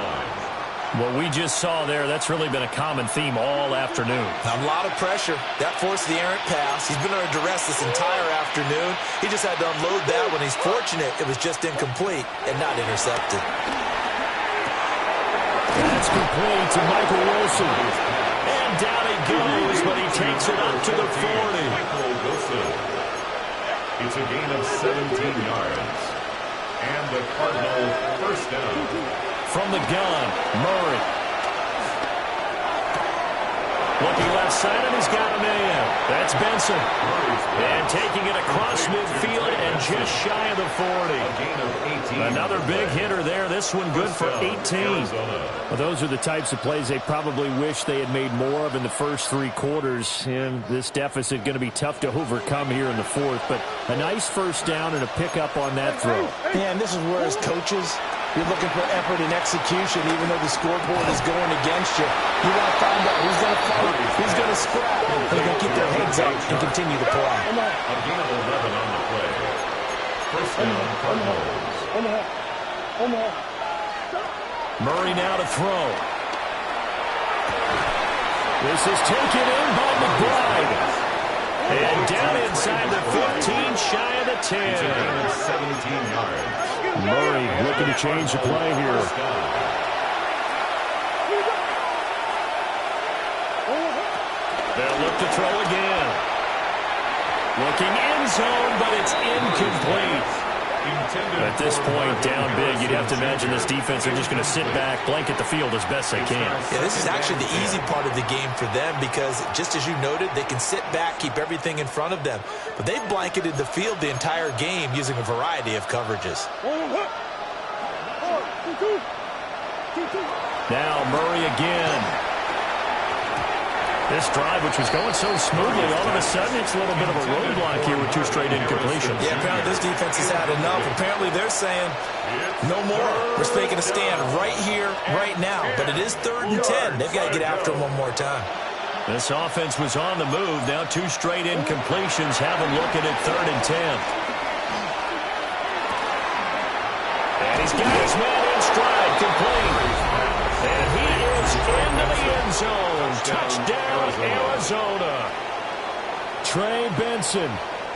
What we just saw there, that's really been a common theme all afternoon. A lot of pressure. That forced the errant pass. He's been under duress this entire afternoon. He just had to unload that when he's fortunate it was just incomplete and not intercepted. That's complete to Michael Wilson. And down he goes, but he takes it up to the 40. Michael Wilson. It's a gain of 17 yards. And the Cardinals first down. From the gun, Murray. Looking left side, and he's got a man. That's Benson. And taking it across midfield and just shy of the 40. Another big hitter there. This one good for 18. Well, those are the types of plays they probably wish they had made more of in the first 3 quarters. And this deficit going to be tough to overcome here in the 4th. But a nice first down and a pickup on that throw. Yeah, and this is where as coaches, you're looking for effort and execution, even though the scoreboard is going against you. You want to find out who's going to fight, who's going to scrap, who's going to keep their heads up and continue to play. A gain of 11 on the play. First down, Cardinals. Murray now to throw. This is taken in by McBride. And down inside the 15, shy of the 10. It's a gain of 17 yards. Murray looking to change the play here. They'll look to throw again. Looking end zone, but it's incomplete. At this point, down big, you'd have to imagine this defense are just going to sit back, blanket the field as best they can. Yeah, this is actually the easy part of the game for them because, just as you noted, they can sit back, keep everything in front of them. But they've blanketed the field the entire game using a variety of coverages. Now Murray again. This drive, which was going so smoothly, all of a sudden it's a little bit of a roadblock here with 2 straight incompletions. Yeah, apparently this defense has had enough. Apparently they're saying, no more. We're taking a stand right here, right now. But it is 3rd and 10. They've got to get after him one more time. This offense was on the move. Now 2 straight incompletions have them looking at 3rd and 10. And he's got his man in stride, complete. And he is into the end zone. Touchdown, Arizona. Trey Benson,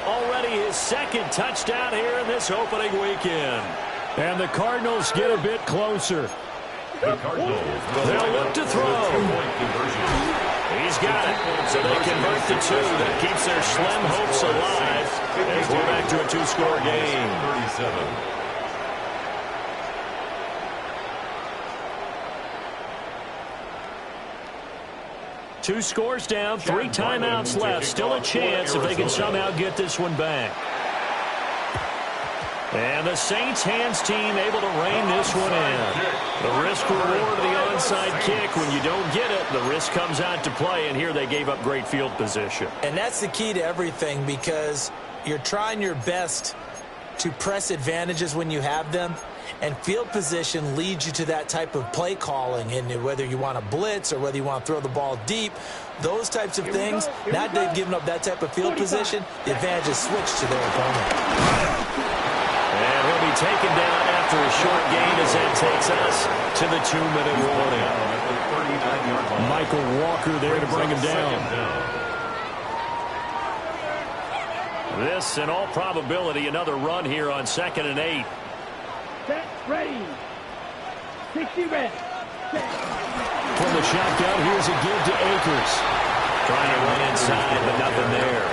already his 2nd touchdown here in this opening weekend. And the Cardinals get a bit closer. The Cardinals. They'll look to throw. He's got it. So they convert to 2. That keeps their slim hopes alive as we're back to a 2-score game. 37. 2 scores down, 3 timeouts left. Still a chance if they can somehow get this one back. And the Saints hands team able to rein this one in. The risk reward of the onside kick. When you don't get it, the risk comes out to play. And here they gave up great field position. And that's the key to everything because you're trying your best to press advantages when you have them. And field position leads you to that type of play calling. And whether you want to blitz or whether you want to throw the ball deep, those types of things, now they've given up that type of field position, the advantage is switched to their opponent. And he'll be taken down after a short gain as that takes us to the 2-minute warning. Michael Walker there to bring him down. This, in all probability, another run here on 2nd and 8. Set, ready. 60 red. Set. From the shotgun, here's a give to Akers. Trying to run inside, but nothing there.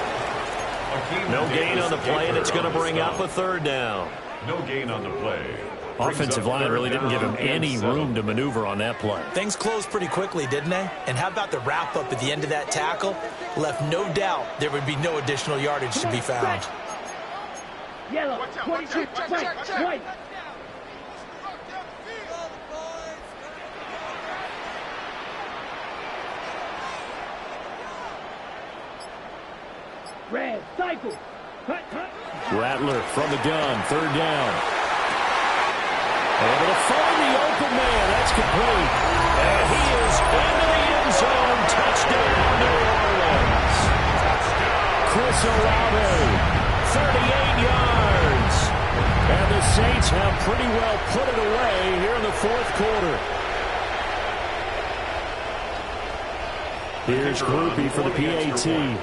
No gain on the play, and it's going to bring up a 3rd down. No gain on the play. Offensive line really didn't give him any room to maneuver on that play. Things closed pretty quickly, didn't they? And how about the wrap-up at the end of that tackle? Left no doubt there would be no additional yardage to be found. Yellow, 22, white. Red, cycle. Cut, cut. Rattler from the gun, 3rd down. Able to find the open man. That's complete. And he is into the end zone. Touchdown, New Orleans. Chris Olave, 38 yards. And the Saints have pretty well put it away here in the 4th quarter. Here's Grupe for the PAT. And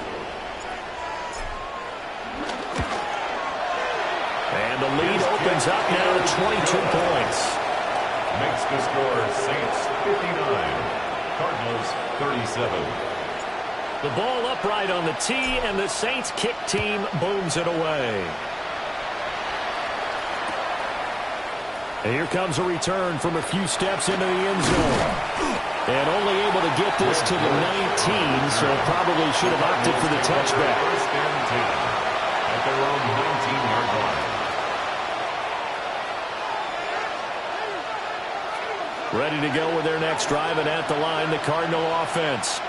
the lead opens up now to 22 points. Makes the score Saints 59, Cardinals 37. The ball upright on the tee, and the Saints kick team booms it away. And here comes a return from a few steps into the end zone. And only able to get this to the 19, so probably should have opted for the touchback. First and 10 at their own 19-yard line. Ready to go with their next drive, and at the line, the Cardinal offense.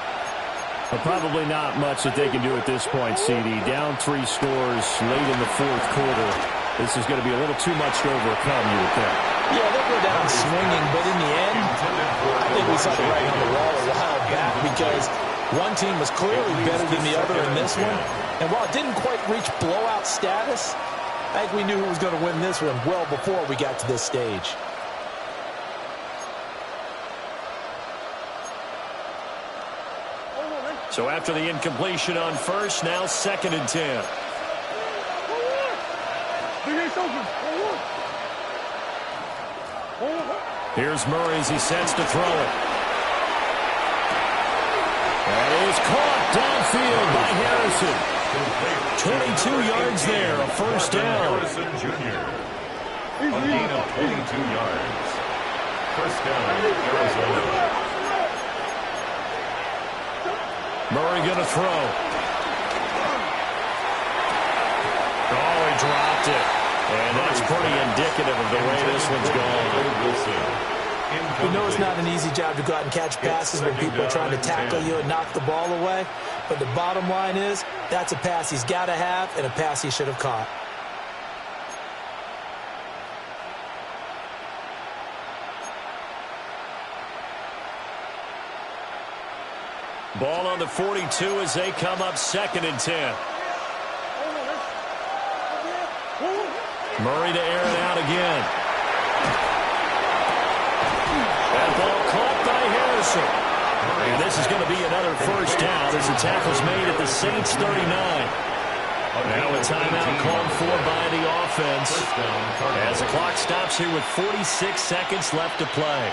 But probably not much that they can do at this point, CD. Down 3 scores late in the fourth quarter. This is going to be a little too much to overcome, you would think. Yeah, they'll go down swinging, but in the end, I think we saw the writing on the wall a while back because one team was clearly better than the other in this one. And while it didn't quite reach blowout status, I think we knew who was going to win this one well before we got to this stage. So after the incompletion on first, now 2nd and 10. Here's Murray as he sets to throw it. That is caught downfield by Harrison. 22 yards there, a first down. Harrison Jr. A gain of 22 yards. First down, Arizona. Murray going to throw. Oh, he dropped it. And that's pretty indicative of the way this one's going. We know it's not an easy job to go out and catch passes when people are trying to tackle you and knock the ball away. But the bottom line is, that's a pass he's got to have and a pass he should have caught. Ball on the 42 as they come up 2nd and 10. Murray to air it out again. That ball caught by Harrison. And this is going to be another first down as the tackle's made at the Saints 39. Now a timeout called for by the offense as the clock stops here with 46 seconds left to play.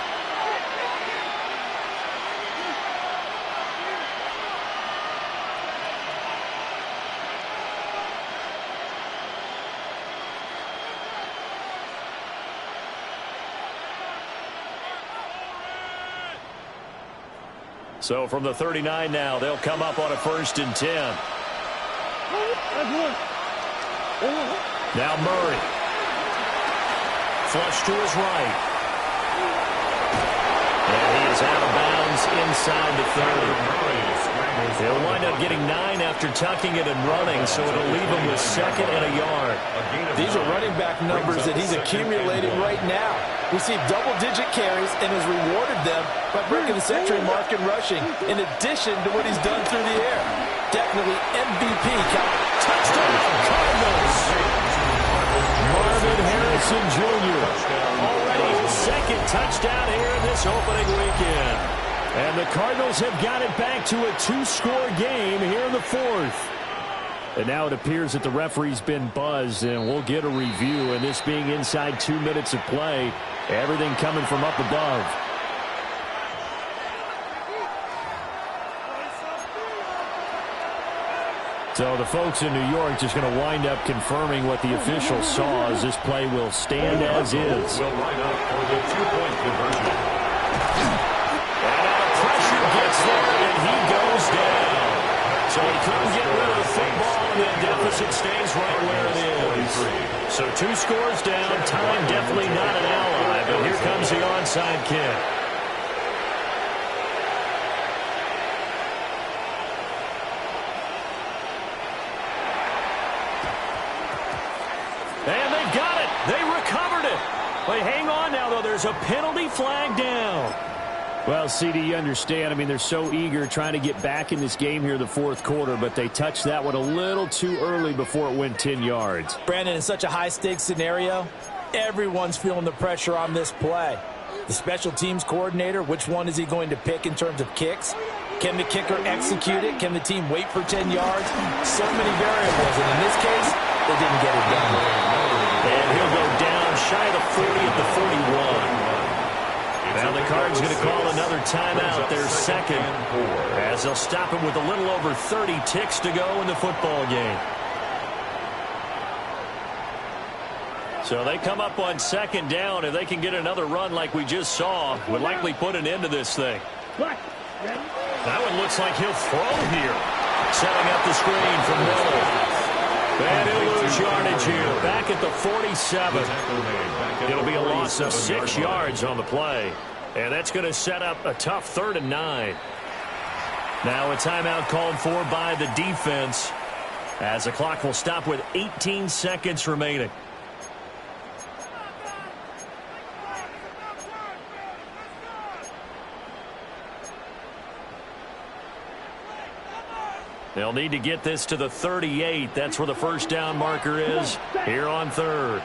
So from the 39 now, they'll come up on a 1st and 10. Now Murray. Flush to his right. And he is out of bounds inside the 30. He'll wind up getting 9 after tucking it and running, so it'll leave him with 2nd and a yard. These are running back numbers that he's accumulating right now. Received double-digit carries and has rewarded them by breaking the century mark in rushing, in addition to what he's done through the air. Definitely MVP caliber. Touchdown, Cardinals! Marvin Harrison Jr. already his 2nd touchdown here in this opening weekend. And the Cardinals have got it back to a 2-score game here in the 4th. And now it appears that the referee's been buzzed, and we'll get a review. And this being inside 2 minutes of play, everything coming from up above. So the folks in New York just going to wind up confirming what the official saw as this play will stand as is. Will line up for the 2-point conversion. And now the pressure gets there, and he goes down. So he couldn't get rid of the football, and the deficit stays right where it is. So 2 scores down, time definitely not an ally, but here comes the onside kick. And they got it. They recovered it. But hang on now, though. There's a penalty flag down. Well, CD, you understand. I mean, they're so eager trying to get back in this game here in the 4th quarter, but they touched that one a little too early before it went 10 yards. Brandon, in such a high-stakes scenario, everyone's feeling the pressure on this play. The special teams coordinator, which one is he going to pick in terms of kicks? Can the kicker execute it? Can the team wait for 10 yards? So many variables, and in this case, they didn't get it done. And he'll go down shy of the 40 at the 41. Now the Cards going to call another timeout, their second, as they'll stop him with a little over 30 ticks to go in the football game. So they come up on second down. If they can get another run like we just saw, would likely put an end to this thing. That one looks like he'll throw here. Setting up the screen from Miller. And he'll lose yardage here. Back at the 47. It'll be a loss of 6 yards on the play. And that's going to set up a tough 3rd and 9. Now a timeout called for by the defense, as the clock will stop with 18 seconds remaining. They'll need to get this to the 38. That's where the first down marker is here on 3rd.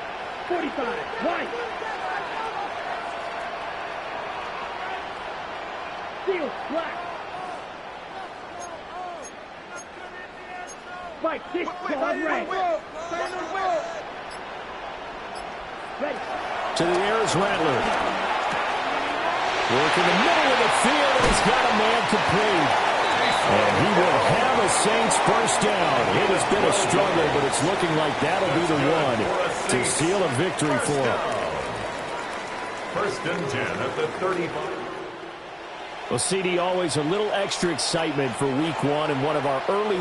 45, right. Seal, black. Spike, 6, called red. Ready. To the air is Rattler. Work in the middle of the field, and he's got a man complete. And he will have a Saints first down. It has been a struggle, but it's looking like that'll be the one to seal a victory for him. 1st and 10 at the 35. Well, CD, always a little extra excitement for week 1 and one of our early